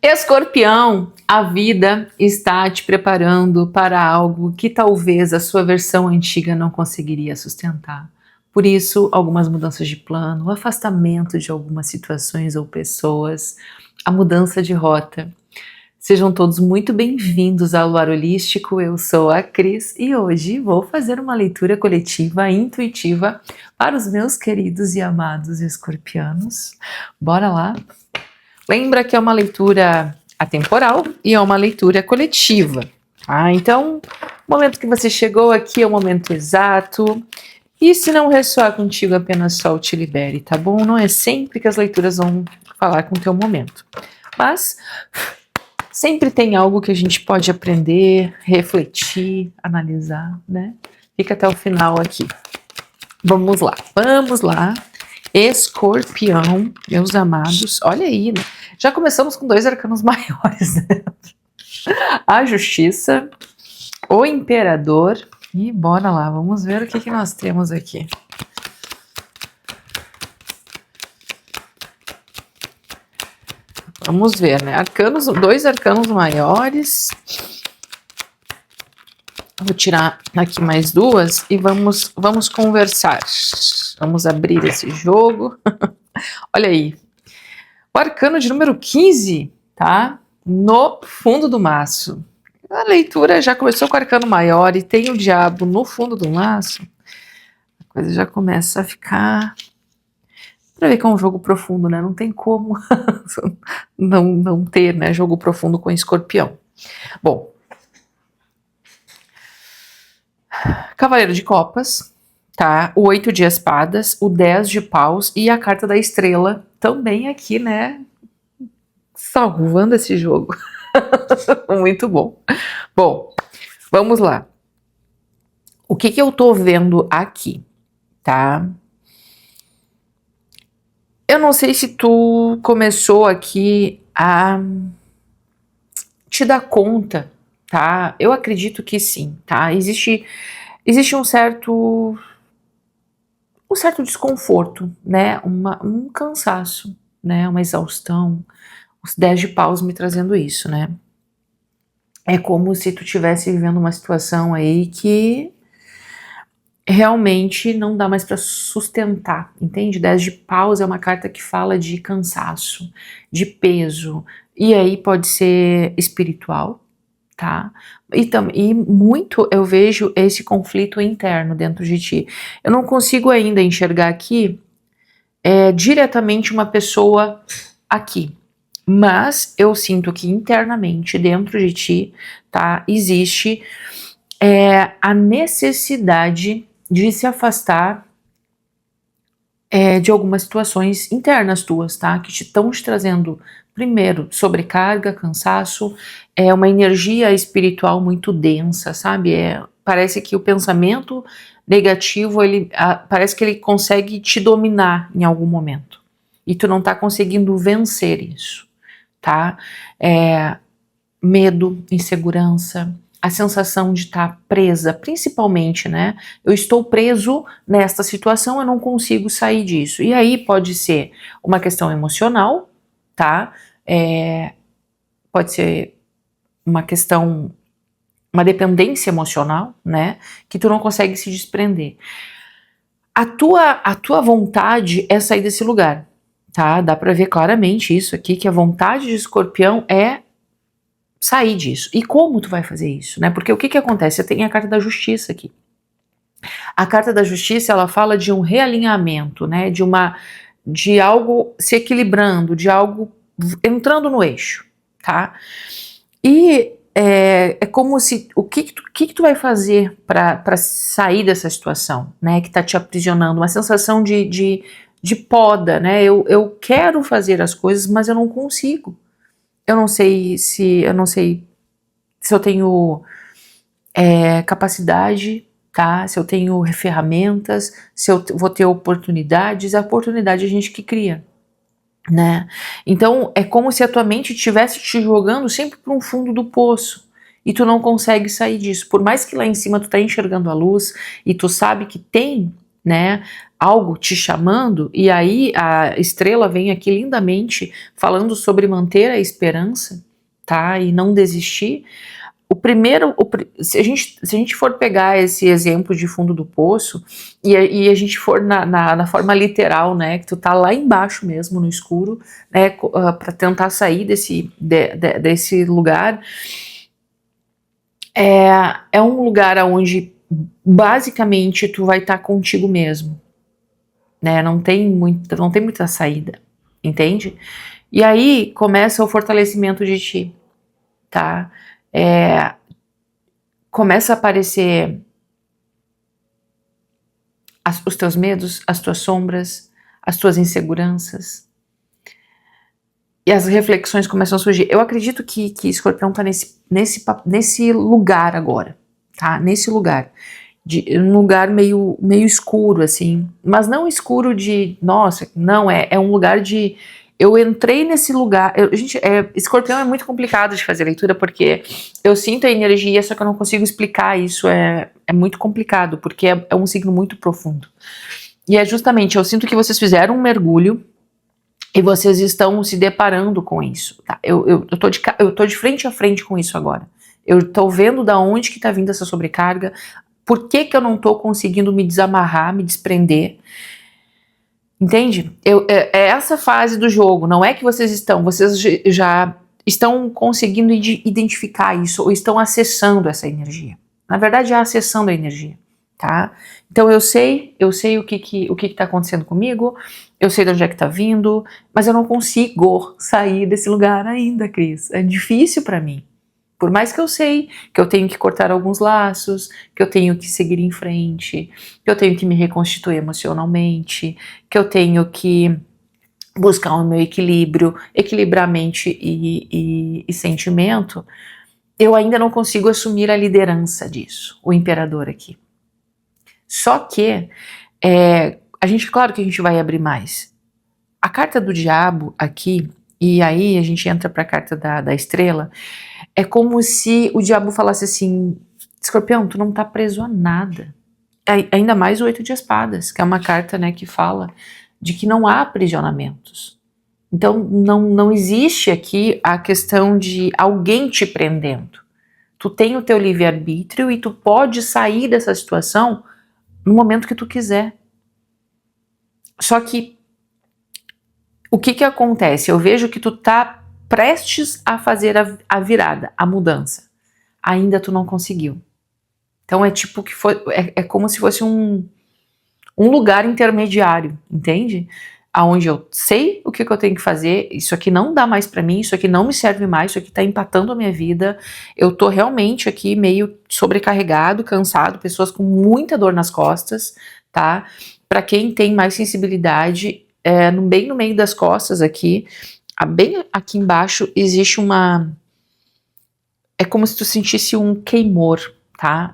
Escorpião, a vida está te preparando para algo que talvez a sua versão antiga não conseguiria sustentar. Por isso, algumas mudanças de plano, o afastamento de algumas situações ou pessoas, a mudança de rota. Sejam todos muito bem-vindos ao Lar Holístico, eu sou a Cris e hoje vou fazer uma leitura coletiva intuitiva para os meus queridos e amados escorpianos. Bora lá? Lembra que é uma leitura atemporal e é uma leitura coletiva, tá? Então, o momento que você chegou aqui é o momento exato. E se não ressoar contigo, apenas solte e libere, tá bom? Não é sempre que as leituras vão falar com o teu momento. Mas sempre tem algo que a gente pode aprender, refletir, analisar, né? Fica até o final aqui. Vamos lá. Escorpião, meus amados, olha aí, né? Já começamos com 2 arcanos maiores, né? A Justiça, o Imperador e bora lá, vamos ver o que nós temos aqui. Vamos ver, né? 2 arcanos maiores. Vou tirar aqui mais 2 e vamos conversar. Vamos abrir esse jogo. Olha aí. O arcano de número 15, tá? No fundo do maço. A leitura já começou com o arcano maior e tem o diabo no fundo do maço. A coisa já começa a ficar... Pra ver que é um jogo profundo, né? Não tem como não ter, né, jogo profundo com escorpião. Bom. Cavaleiro de Copas, tá? O 8 de Espadas, o 10 de Paus e a carta da Estrela também aqui, né? Salvando esse jogo. Muito bom. Bom, vamos lá. O que eu tô vendo aqui, tá? Eu não sei se tu começou aqui a te dar conta, tá? Eu acredito que sim, tá? Existe um certo desconforto, né? Um cansaço, né? Uma exaustão. Os 10 de Paus me trazendo isso, né? É como se tu estivesse vivendo uma situação aí que realmente não dá mais para sustentar, entende? 10 de Paus é uma carta que fala de cansaço, de peso, e aí pode ser espiritual, tá? E muito eu vejo esse conflito interno dentro de ti. Eu não consigo ainda enxergar aqui diretamente uma pessoa aqui, mas eu sinto que internamente dentro de ti, tá? Existe a necessidade de se afastar de algumas situações internas tuas, tá? Que estão te trazendo, primeiro, sobrecarga, cansaço, uma energia espiritual muito densa, sabe? Parece que o pensamento negativo, parece que ele consegue te dominar em algum momento. E tu não tá conseguindo vencer isso, tá? Medo, insegurança, a sensação de estar presa, principalmente, né? Eu estou preso nesta situação, eu não consigo sair disso. E aí pode ser uma questão emocional, tá? Pode ser uma questão, uma dependência emocional, né? Que tu não consegue se desprender. A tua vontade é sair desse lugar, tá? Dá pra ver claramente isso aqui, que a vontade de escorpião é sair disso. E como tu vai fazer isso, né? Porque o que acontece? Você tem a carta da justiça aqui. A carta da justiça, ela fala de um realinhamento, né? De algo se equilibrando, de algo entrando no eixo, tá? E é como se... O que tu vai fazer para sair dessa situação, né? Que tá te aprisionando. Uma sensação de poda, né? Eu quero fazer as coisas, mas eu não consigo. Eu não sei se eu tenho capacidade, tá? Se eu tenho ferramentas, se eu vou ter oportunidades. A oportunidade é a gente que cria, né? Então é como se a tua mente estivesse te jogando sempre para um fundo do poço e tu não consegue sair disso. Por mais que lá em cima tu tá enxergando a luz e tu sabe que tem, né, algo te chamando, e aí a estrela vem aqui lindamente falando sobre manter a esperança, tá? E não desistir. Se a gente for pegar esse exemplo de fundo do poço e a gente for na forma literal, né, que tu tá lá embaixo mesmo no escuro, né, para tentar sair desse lugar, é um lugar onde basicamente tu vai estar contigo mesmo, né, não tem muita saída, entende? E aí começa o fortalecimento de ti, tá? Começa a aparecer os teus medos, as tuas sombras, as tuas inseguranças. E as reflexões começam a surgir. Eu acredito que Escorpião tá nesse lugar agora, tá? Nesse lugar. Um lugar meio escuro, assim. Mas não escuro de, nossa, não, é um lugar de... Eu entrei nesse lugar... Escorpião é muito complicado de fazer leitura, porque eu sinto a energia, só que eu não consigo explicar isso. É muito complicado, porque é um signo muito profundo. E é justamente, eu sinto que vocês fizeram um mergulho e vocês estão se deparando com isso. Tá? Eu tô de frente a frente com isso agora. Eu tô vendo da onde que tá vindo essa sobrecarga, por que que eu não tô conseguindo me desamarrar, me desprender. Entende? É essa fase do jogo, não é que vocês já estão conseguindo identificar isso, ou estão acessando essa energia. Na verdade, é acessando a energia, tá? Então eu sei o que tá acontecendo comigo, eu sei de onde é que tá vindo, mas eu não consigo sair desse lugar ainda, Cris. É difícil pra mim. Por mais que eu sei que eu tenho que cortar alguns laços, que eu tenho que seguir em frente, que eu tenho que me reconstituir emocionalmente, que eu tenho que buscar o meu equilíbrio, equilibrar mente e sentimento, eu ainda não consigo assumir a liderança disso, o imperador aqui. Só que, claro que a gente vai abrir mais. A carta do diabo aqui, e aí a gente entra para a carta da estrela, é como se o diabo falasse assim, Escorpião, tu não tá preso a nada. Ainda mais o 8 de espadas, que é uma carta, né, que fala de que não há aprisionamentos. Então não existe aqui a questão de alguém te prendendo. Tu tem o teu livre-arbítrio e tu pode sair dessa situação no momento que tu quiser. Só que o que acontece? Eu vejo que tu tá prestes a fazer a virada, a mudança. Ainda tu não conseguiu. Então é tipo que é como se fosse um lugar intermediário, entende? Aonde eu sei o que eu tenho que fazer, isso aqui não dá mais pra mim, isso aqui não me serve mais, isso aqui tá empatando a minha vida, eu tô realmente aqui meio sobrecarregado, cansado, pessoas com muita dor nas costas, tá? Pra quem tem mais sensibilidade, bem no meio das costas aqui, bem aqui embaixo existe é como se tu sentisse um queimor, tá?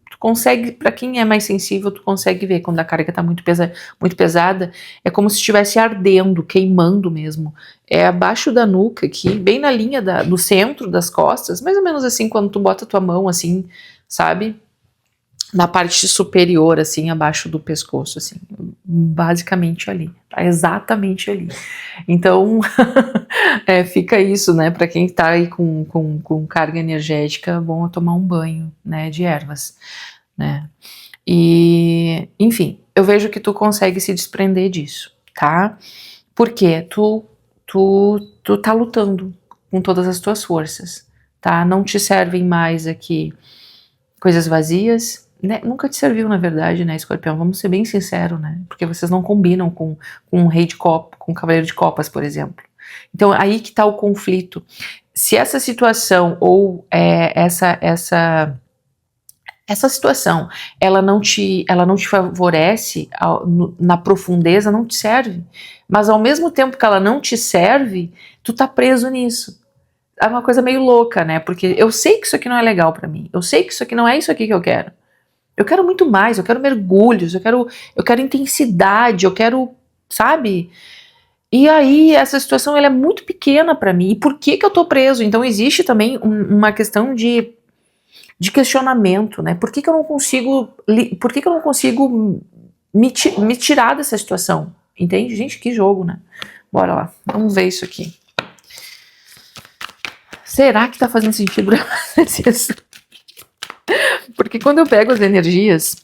Tu consegue, pra quem é mais sensível, tu consegue ver quando a carga tá muito pesada, é como se estivesse ardendo, queimando mesmo. É abaixo da nuca aqui, bem na linha do centro das costas, mais ou menos assim, quando tu bota tua mão assim, sabe? Na parte superior, assim, abaixo do pescoço, assim, basicamente ali, tá exatamente ali. Então, fica isso, né, pra quem tá aí com carga energética, bom é tomar um banho, né, de ervas, né, e, enfim, eu vejo que tu consegue se desprender disso, tá, porque tu tá lutando com todas as tuas forças, tá, não te servem mais aqui coisas vazias, né? Nunca te serviu, na verdade, né, Escorpião? Vamos ser bem sinceros, né? Porque vocês não combinam com um rei de copas, com um cavaleiro de copas, por exemplo. Então, aí que tá o conflito. Se essa situação ou essa situação, ela não te favorece na profundeza, não te serve. Mas ao mesmo tempo que ela não te serve, tu tá preso nisso. É uma coisa meio louca, né? Porque eu sei que isso aqui não é legal pra mim. Eu sei que isso aqui não é isso aqui que eu quero. Eu quero muito mais, eu quero mergulhos, eu quero intensidade, eu quero, sabe? E aí essa situação ela é muito pequena pra mim. E por que eu tô preso? Então existe também uma questão de questionamento, né? Por que eu não consigo me tirar dessa situação, entende? Gente, que jogo, né? Bora lá, vamos ver isso aqui. Será que tá fazendo sentido pra vocês? Porque quando eu pego as energias,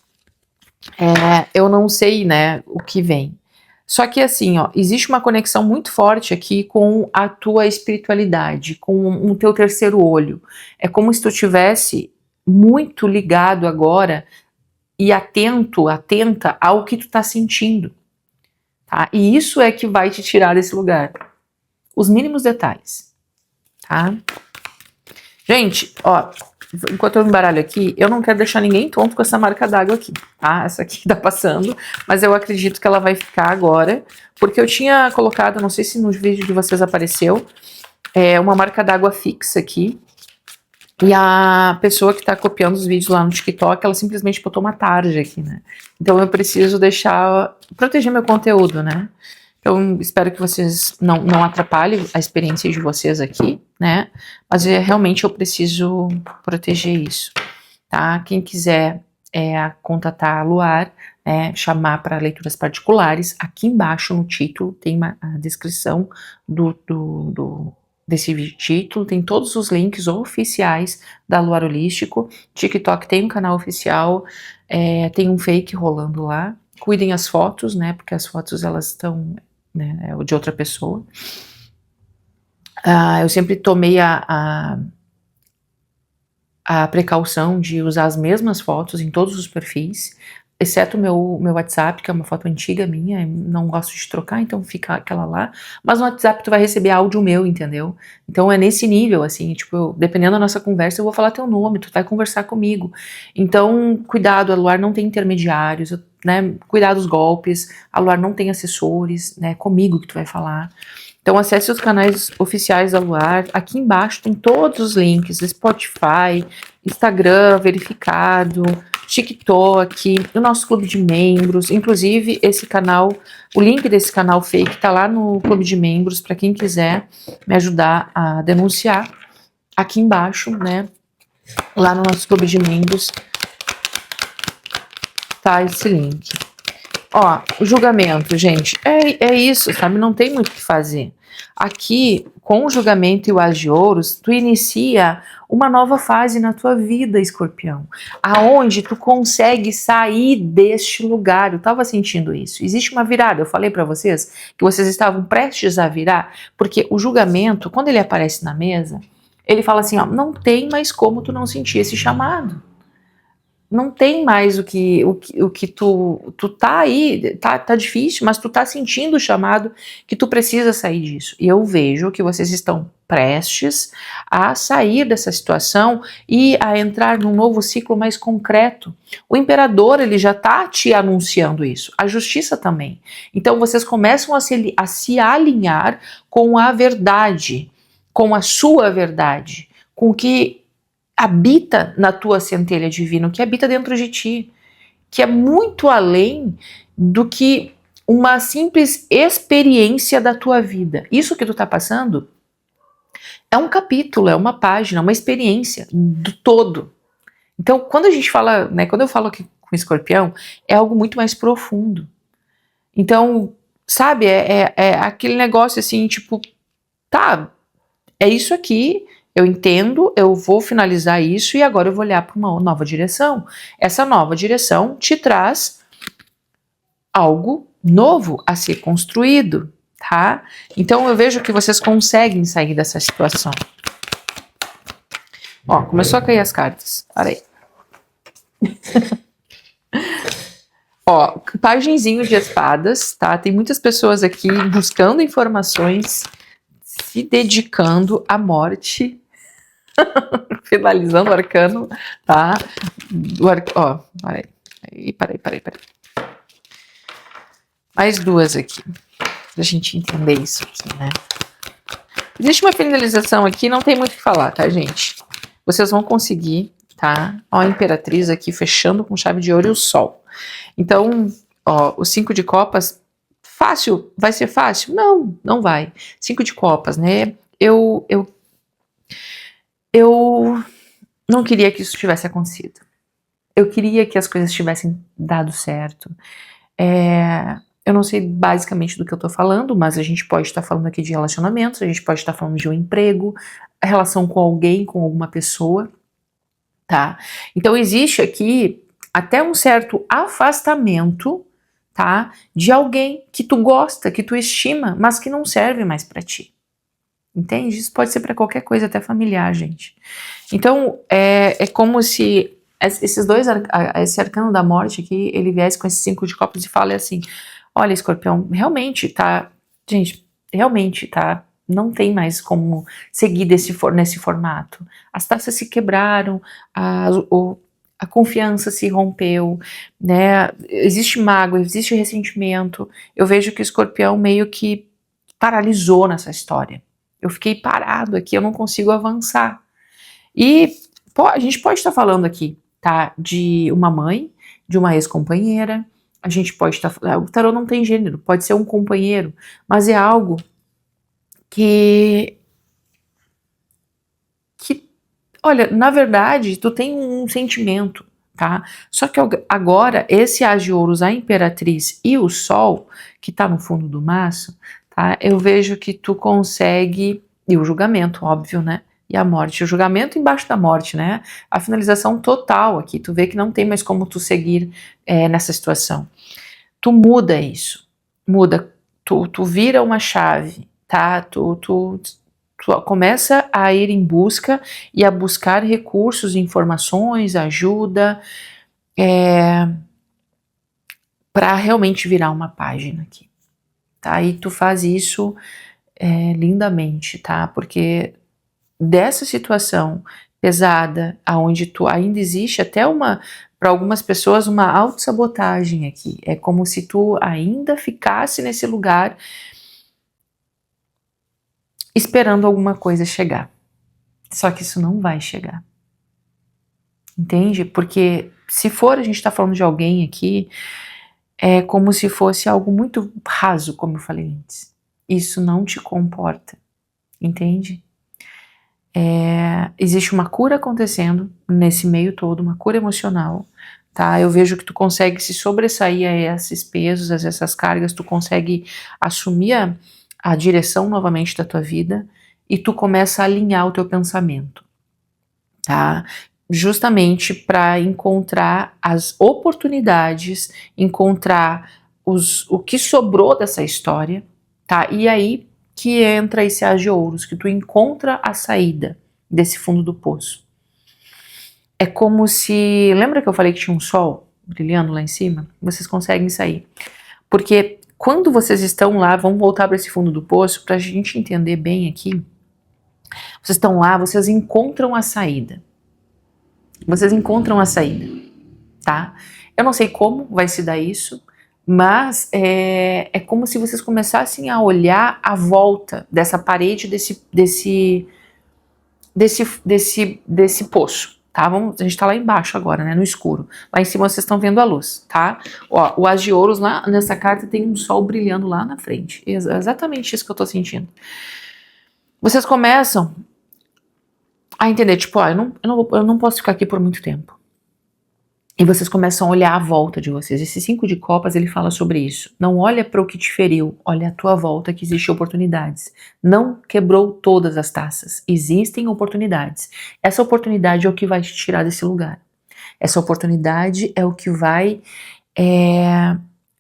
eu não sei, né, o que vem. Só que assim, ó, existe uma conexão muito forte aqui com a tua espiritualidade, com o teu terceiro olho. É como se tu tivesse muito ligado agora e atenta ao que tu tá sentindo, tá? E isso é que vai te tirar desse lugar. Os mínimos detalhes, tá? Gente, ó, enquanto eu embaralho aqui, eu não quero deixar ninguém tonto com essa marca d'água aqui, tá? Essa aqui tá passando, mas eu acredito que ela vai ficar agora, porque eu tinha colocado, não sei se no vídeo de vocês apareceu, uma marca d'água fixa aqui, e a pessoa que tá copiando os vídeos lá no TikTok, ela simplesmente botou uma tarja aqui, né? Então eu preciso proteger meu conteúdo, né? Então, espero que vocês não atrapalhem a experiência de vocês aqui, né? Mas realmente eu preciso proteger isso, tá? Quem quiser contatar a Luar, chamar para leituras particulares, aqui embaixo no título tem a descrição desse título, tem todos os links oficiais da Luar Holístico. TikTok tem um canal oficial, tem um fake rolando lá. Cuidem as fotos, né? Porque as fotos elas estão, né, de outra pessoa. Eu sempre tomei a precaução de usar as mesmas fotos em todos os perfis, exceto o meu WhatsApp, que é uma foto antiga minha, não gosto de trocar, então fica aquela lá. Mas no WhatsApp tu vai receber áudio meu, entendeu? Então é nesse nível, assim, tipo, dependendo da nossa conversa, eu vou falar teu nome, tu vai conversar comigo. Então, cuidado, a Luar não tem intermediários, né? Cuidado dos golpes, a Luar não tem assessores, né? Comigo que tu vai falar. Então acesse os canais oficiais da Luar, aqui embaixo tem todos os links, Spotify, Instagram verificado, TikTok, o nosso clube de membros, inclusive esse canal, o link desse canal fake tá lá no clube de membros, para quem quiser me ajudar a denunciar, aqui embaixo, né, lá no nosso clube de membros, tá esse link. Ó, o julgamento, gente, é isso, sabe? Não tem muito o que fazer. Aqui, com o julgamento e o As de Ouros, tu inicia uma nova fase na tua vida, Escorpião, aonde tu consegue sair deste lugar. Eu tava sentindo isso. Existe uma virada. Eu falei pra vocês que vocês estavam prestes a virar, porque o julgamento, quando ele aparece na mesa, ele fala assim, ó, não tem mais como tu não sentir esse chamado. Não tem mais o que tu tá aí, tá difícil, mas tu tá sentindo o chamado que tu precisa sair disso. E eu vejo que vocês estão prestes a sair dessa situação e a entrar num novo ciclo mais concreto. O imperador, ele já tá te anunciando isso, a justiça também. Então vocês começam a se alinhar com a verdade, com a sua verdade, com o que habita na tua centelha divina, o que habita dentro de ti, que é muito além do que uma simples experiência da tua vida. Isso que tu tá passando é um capítulo, é uma página, uma experiência do todo. Então, quando a gente fala, né, quando eu falo aqui com Escorpião, é algo muito mais profundo. Então, sabe, é aquele negócio assim, tipo, tá, é isso aqui, eu entendo, eu vou finalizar isso e agora eu vou olhar para uma nova direção. Essa nova direção te traz algo novo a ser construído, tá? Então eu vejo que vocês conseguem sair dessa situação. Ó, começou a cair as cartas. Para aí. Ó, pagenzinho de espadas, tá? Tem muitas pessoas aqui buscando informações, se dedicando à morte. Finalizando o arcano, tá? Ó, parei. Mais duas aqui, pra gente entender isso aqui, né? Existe uma finalização aqui, não tem muito o que falar, tá, gente? Vocês vão conseguir, tá? Ó, a Imperatriz aqui fechando com chave de ouro e o Sol. Então, ó, o 5 de copas, fácil, vai ser fácil? Não, não vai. 5 de copas, né? Eu não queria que isso tivesse acontecido. Eu queria que as coisas tivessem dado certo. Eu não sei basicamente do que eu tô falando, mas a gente pode estar falando aqui de relacionamentos, a gente pode estar falando de um emprego, a relação com alguém, com alguma pessoa, tá? Então existe aqui até um certo afastamento, tá? De alguém que tu gosta, que tu estima, mas que não serve mais pra ti. Entende? Isso pode ser pra qualquer coisa, até familiar, gente. Então é como se esses dois, esse arcano da morte aqui, ele viesse com esses 5 de copas e fala assim: olha, Escorpião, realmente tá, gente, realmente tá, não tem mais como seguir nesse formato. As taças se quebraram, a confiança se rompeu, né? Existe mágoa, existe ressentimento. Eu vejo que o Escorpião meio que paralisou nessa história. Eu fiquei parado aqui, eu não consigo avançar. E a gente pode estar falando aqui, tá? De uma mãe, de uma ex-companheira. A gente pode estar. O tarô não tem gênero, pode ser um companheiro, mas é algo que. Olha, na verdade, tu tem um sentimento, tá? Só que agora, esse As de Ouros, a Imperatriz e o Sol, que tá no fundo do maço, tá? Eu vejo que tu consegue. E o julgamento, óbvio, né? E a morte, o julgamento embaixo da morte, né? A finalização total aqui. Tu vê que não tem mais como tu seguir nessa situação. Tu muda isso, muda, tu vira uma chave, tá? Tu começa a ir em busca e a buscar recursos, informações, ajuda, para realmente virar uma página aqui, tá? E tu faz isso lindamente, tá? Porque dessa situação pesada, aonde tu ainda existe até para algumas pessoas, uma autossabotagem aqui. É como se tu ainda ficasse nesse lugar esperando alguma coisa chegar. Só que isso não vai chegar. Entende? Porque se for, a gente tá falando de alguém aqui, é como se fosse algo muito raso, como eu falei antes. Isso não te comporta. Entende? Existe uma cura acontecendo nesse meio todo, uma cura emocional, tá? Eu vejo que tu consegue se sobressair a esses pesos, a essas cargas, tu consegue assumir a direção novamente da tua vida e tu começa a alinhar o teu pensamento, tá? Justamente para encontrar as oportunidades, encontrar o que sobrou dessa história, tá? E aí que entra esse As de Ouros, que tu encontra a saída desse fundo do poço. É como se... Lembra que eu falei que tinha um sol brilhando lá em cima? Vocês conseguem sair. Porque quando vocês estão lá, vamos voltar para esse fundo do poço, para a gente entender bem aqui. Vocês estão lá, vocês encontram a saída. Vocês encontram a saída, tá? Eu não sei como vai se dar isso, mas é como se vocês começassem a olhar a volta dessa parede, desse poço, tá? A gente tá lá embaixo agora, né, no escuro. Lá em cima vocês estão vendo a luz, tá? Ó, o As de Ouros lá nessa carta tem um sol brilhando lá na frente. É exatamente isso que eu tô sentindo. Vocês começam a entender, tipo, ó, eu não posso ficar aqui por muito tempo. E vocês começam a olhar a volta de vocês. Esse 5 de copas, ele fala sobre isso. Não olha para o que te feriu, olha a tua volta que existem oportunidades. Não quebrou todas as taças. Existem oportunidades. Essa oportunidade é o que vai te tirar desse lugar. Essa oportunidade é o que vai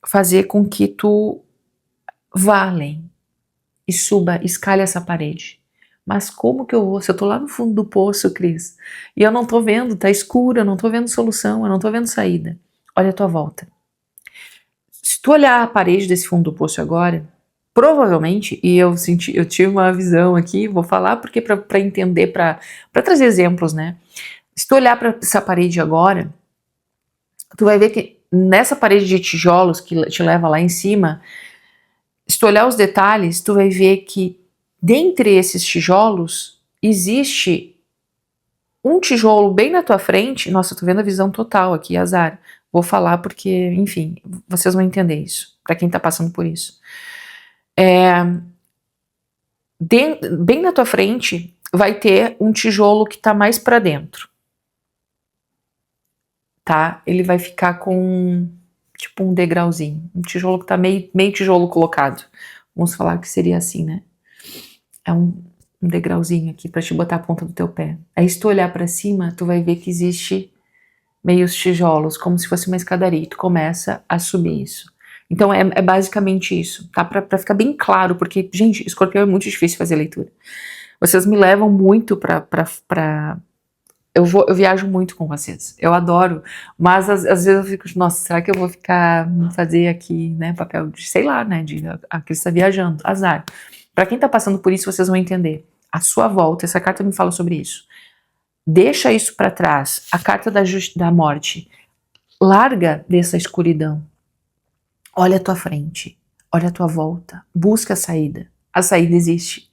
fazer com que tu vá além e suba, escale essa parede. Mas como que eu vou? Se eu tô lá no fundo do poço, Cris, e eu não tô vendo, tá escuro, eu não tô vendo solução, eu não tô vendo saída. Olha a tua volta. Se tu olhar a parede desse fundo do poço agora, provavelmente, e eu tive uma visão aqui, vou falar porque para entender, para trazer exemplos, né? Se tu olhar para essa parede agora, tu vai ver que nessa parede de tijolos que te leva lá em cima, se tu olhar os detalhes, tu vai ver que dentre esses tijolos, existe um tijolo bem na tua frente. Nossa, eu tô vendo a visão total aqui, azar. Vou falar porque, enfim, vocês vão entender isso, pra quem tá passando por isso. Bem na tua frente, vai ter um tijolo que tá mais pra dentro. Tá? Ele vai ficar com... tipo um degrauzinho, um tijolo que tá meio tijolo colocado. Vamos falar que seria assim, né? É um degrauzinho aqui pra te botar a ponta do teu pé. Aí se tu olhar pra cima, tu vai ver que existe meios tijolos, como se fosse uma escadaria, e tu começa a subir isso. Então é basicamente isso, tá? Pra ficar bem claro, porque, gente, escorpião é muito difícil fazer leitura. Vocês me levam muito eu viajo muito com vocês, eu adoro, mas às vezes eu fico, nossa, será que eu vou fazer aqui, né, papel de, sei lá, né, de a Cris tá viajando, azar. Pra quem tá passando por isso, vocês vão entender. A sua volta, essa carta me fala sobre isso. Deixa isso pra trás, a carta da morte. Larga dessa escuridão. Olha a tua frente, olha a tua volta, busca a saída. A saída existe.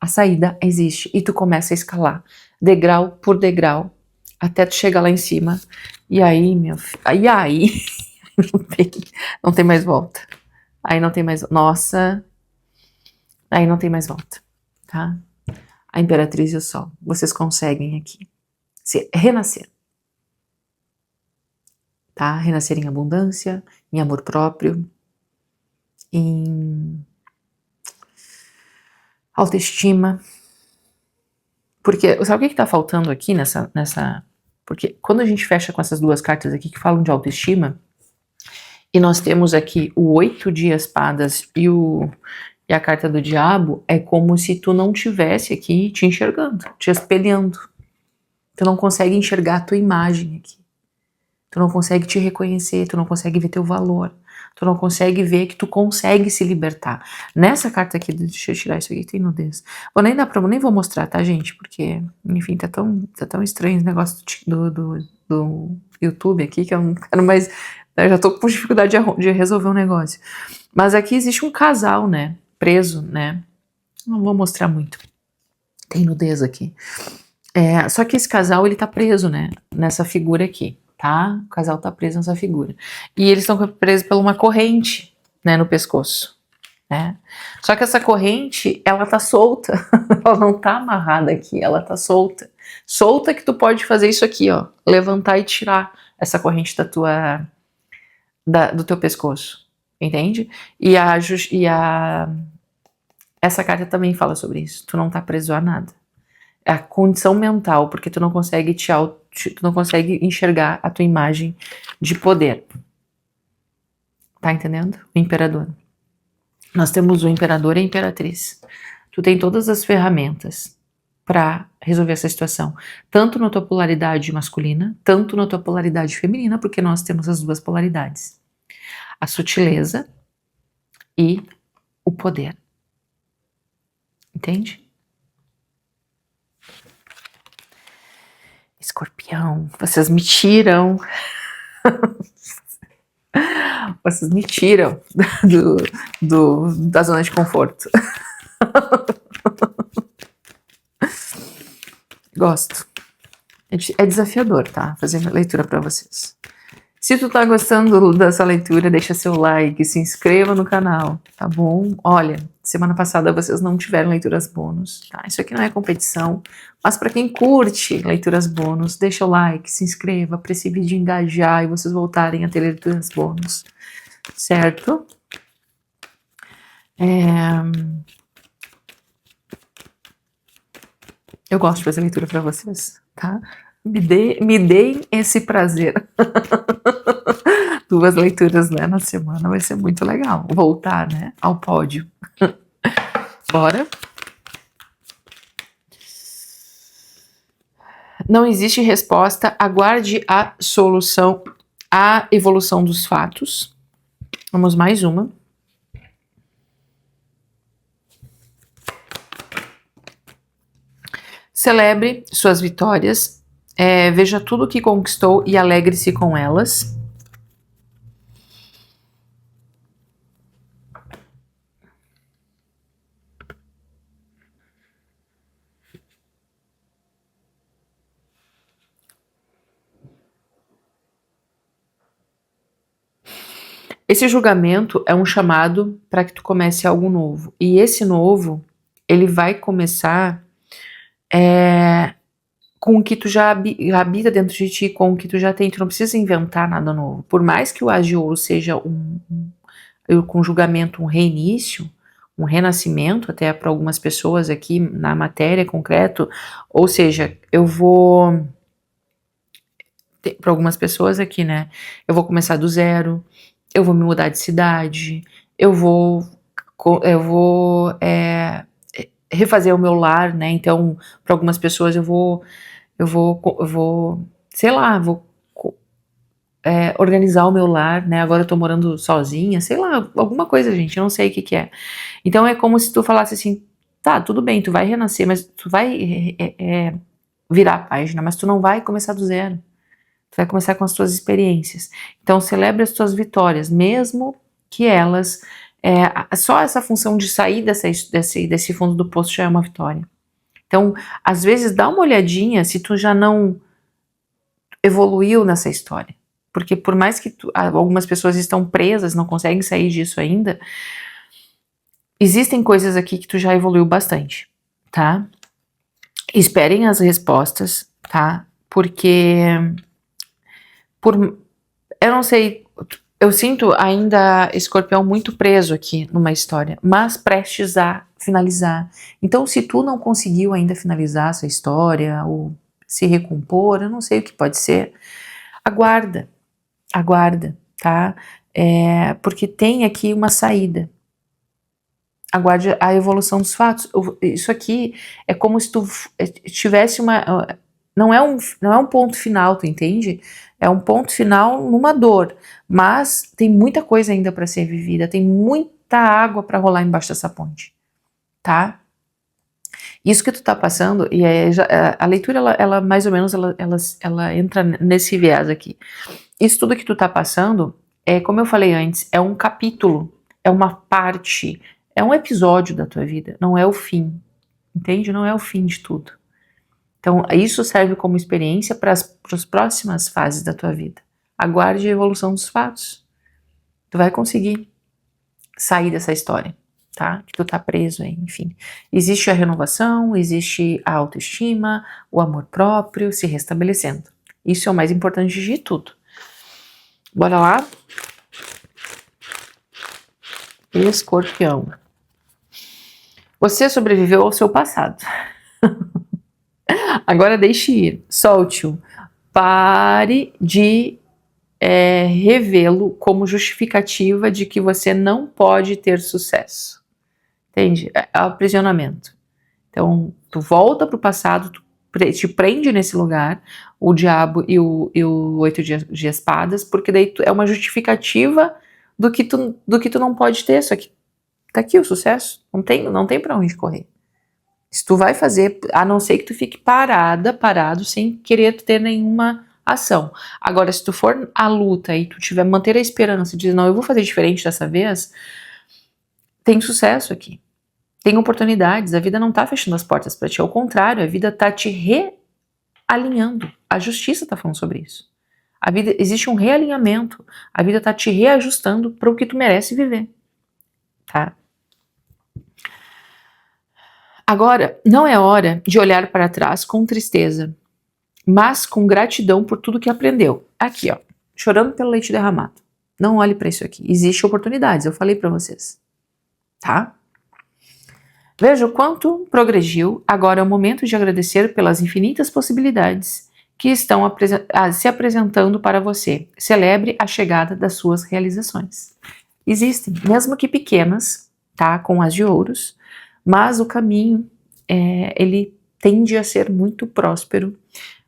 A saída existe e tu começa a escalar, degrau por degrau, até tu chegar lá em cima. E aí, meu filho, aí não tem mais volta. Aí não tem mais, nossa, aí não tem mais volta, tá? A Imperatriz e o Sol, vocês conseguem aqui renascer, tá? Renascer em abundância, em amor próprio, em autoestima. Porque, sabe o que tá faltando aqui nessa... Porque quando a gente fecha com essas duas cartas aqui que falam de autoestima, e nós temos aqui o 8 de espadas e a carta do diabo, é como se tu não tivesse aqui te enxergando, te espelhando. Tu não consegue enxergar a tua imagem aqui. Tu não consegue te reconhecer, tu não consegue ver teu valor. Tu não consegue ver que tu consegue se libertar. Nessa carta aqui, deixa eu tirar isso aqui, tem nudez. Nem vou mostrar, tá, gente? Porque, enfim, tá tão estranho esse negócio do YouTube aqui, que eu não quero mais... Eu já tô com dificuldade de resolver um negócio. Mas aqui existe um casal, né? Preso, né? Não vou mostrar muito. Tem nudez aqui. Só que esse casal, ele tá preso, né? Nessa figura aqui. Tá? O casal tá preso nessa figura. E eles estão presos por uma corrente, né, no pescoço, né? Só que essa corrente, ela tá solta. Ela não tá amarrada aqui, ela tá solta. Solta que tu pode fazer isso aqui, ó. Levantar e tirar essa corrente do teu pescoço. Entende? Essa carta também fala sobre isso. Tu não tá preso a nada. É a condição mental, porque tu não consegue tu não consegue enxergar a tua imagem de poder. Tá entendendo? O imperador. Nós temos o imperador e a imperatriz. Tu tem todas as ferramentas para resolver essa situação, tanto na tua polaridade masculina, tanto na tua polaridade feminina, porque nós temos as duas polaridades. A sutileza e o poder. Entende? Escorpião, vocês me tiram. Vocês me tiram da zona de conforto. Gosto. É desafiador, tá? Fazer a leitura pra vocês. Se tu tá gostando dessa leitura, deixa seu like, se inscreva no canal, tá bom? Olha, semana passada vocês não tiveram leituras bônus, tá? Isso aqui não é competição, mas para quem curte leituras bônus, deixa o like, se inscreva para esse vídeo engajar e vocês voltarem a ter leituras bônus, certo? Eu gosto de fazer leitura para vocês, tá? Me deem esse prazer. 2 leituras, né, na semana vai ser muito legal. Voltar, né, ao pódio. Bora? Não existe resposta, aguarde a solução, a evolução dos fatos. Vamos mais uma. Celebre suas vitórias, veja tudo que conquistou e alegre-se com elas. Esse julgamento é um chamado para que tu comece algo novo. E esse novo, ele vai começar com o que tu já habita dentro de ti, com o que tu já tem, tu não precisa inventar nada novo. Por mais que o As de Ouro seja com julgamento, um reinício, um renascimento, até para algumas pessoas aqui na matéria concreto, ou seja, eu vou, para algumas pessoas aqui, né, eu vou começar do zero, eu vou me mudar de cidade, eu vou refazer o meu lar, né, então, para algumas pessoas eu vou, sei lá, organizar o meu lar, né, agora eu tô morando sozinha, sei lá, alguma coisa, gente, eu não sei o que que é. Então é como se tu falasse assim, tá, tudo bem, tu vai renascer, mas tu vai virar a página, mas tu não vai começar do zero. Tu vai começar com as tuas experiências. Então celebre as tuas vitórias, mesmo que elas, só essa função de sair desse fundo do poço já é uma vitória. Então, às vezes dá uma olhadinha se tu já não evoluiu nessa história. Porque por mais que algumas pessoas estão presas, não conseguem sair disso ainda, existem coisas aqui que tu já evoluiu bastante, tá? Esperem as respostas, tá? Porque eu não sei, eu sinto ainda Escorpião muito preso aqui numa história, mas prestes a finalizar. Então, se tu não conseguiu ainda finalizar essa história ou se recompor, eu não sei o que pode ser, aguarda, tá? Porque tem aqui uma saída. Aguarde a evolução dos fatos. Isso aqui é como se tu tivesse uma... Não é um ponto final, tu entende? É um ponto final numa dor, mas tem muita coisa ainda para ser vivida, tem muita água para rolar embaixo dessa ponte, tá? Isso que tu tá passando, e a leitura, ela mais ou menos, ela entra nesse viés aqui. Isso tudo que tu tá passando, como eu falei antes, é um capítulo, é uma parte, é um episódio da tua vida, não é o fim, entende? Não é o fim de tudo. Então, isso serve como experiência para as próximas fases da tua vida. Aguarde a evolução dos fatos. Tu vai conseguir sair dessa história, tá? Que tu tá preso aí, enfim. Existe a renovação, existe a autoestima, o amor próprio se restabelecendo. Isso é o mais importante de tudo. Bora lá? Escorpião. Você sobreviveu ao seu passado. Agora deixe ir, solte-o. Pare de revê-lo como justificativa de que você não pode ter sucesso. Entende? É aprisionamento. Então, tu volta pro passado, tu te prende nesse lugar, o diabo e o 8 de espadas, porque daí é uma justificativa do que tu não pode ter. Só que tá aqui o sucesso, não tem pra onde correr. Se tu vai fazer, a não ser que tu fique parado, sem querer ter nenhuma ação. Agora, se tu for à luta e tu tiver manter a esperança de dizer, não, eu vou fazer diferente dessa vez, tem sucesso aqui. Tem oportunidades, a vida não tá fechando as portas pra ti, ao contrário, a vida tá te realinhando. A justiça tá falando sobre isso. A vida, existe um realinhamento, a vida tá te reajustando para o que tu merece viver, tá? Agora, não é hora de olhar para trás com tristeza, mas com gratidão por tudo que aprendeu. Aqui, ó, chorando pelo leite derramado. Não olhe para isso aqui. Existem oportunidades, eu falei para vocês, tá? Veja o quanto progrediu. Agora é o momento de agradecer pelas infinitas possibilidades que estão se apresentando para você. Celebre a chegada das suas realizações. Existem, mesmo que pequenas, tá? Com as de ouros, mas o caminho, ele tende a ser muito próspero,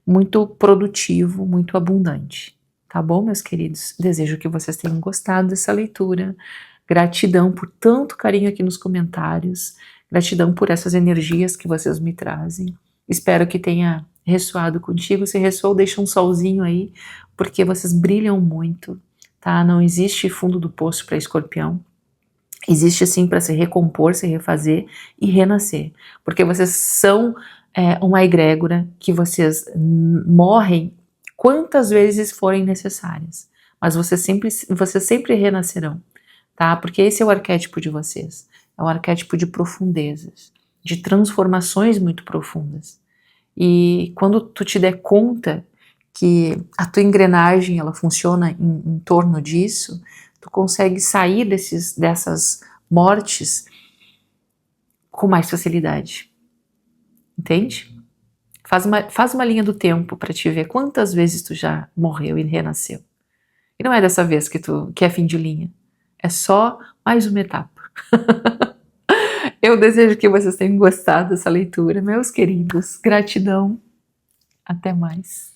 muito produtivo, muito abundante. Tá bom, meus queridos? Desejo que vocês tenham gostado dessa leitura. Gratidão por tanto carinho aqui nos comentários. Gratidão por essas energias que vocês me trazem. Espero que tenha ressoado contigo. Se ressoou, deixa um solzinho aí, porque vocês brilham muito, tá? Não existe fundo do poço para Escorpião. Existe sim para se recompor, se refazer e renascer. Porque vocês são uma egrégora que vocês morrem quantas vezes forem necessárias. Mas vocês sempre renascerão, tá? Porque esse é o arquétipo de vocês. É um arquétipo de profundezas, de transformações muito profundas. E quando tu te der conta que a tua engrenagem ela funciona em torno disso, tu consegue sair dessas mortes com mais facilidade. Entende? Faz uma linha do tempo para te ver quantas vezes tu já morreu e renasceu. E não é dessa vez que é fim de linha. É só mais uma etapa. Eu desejo que vocês tenham gostado dessa leitura, meus queridos. Gratidão. Até mais.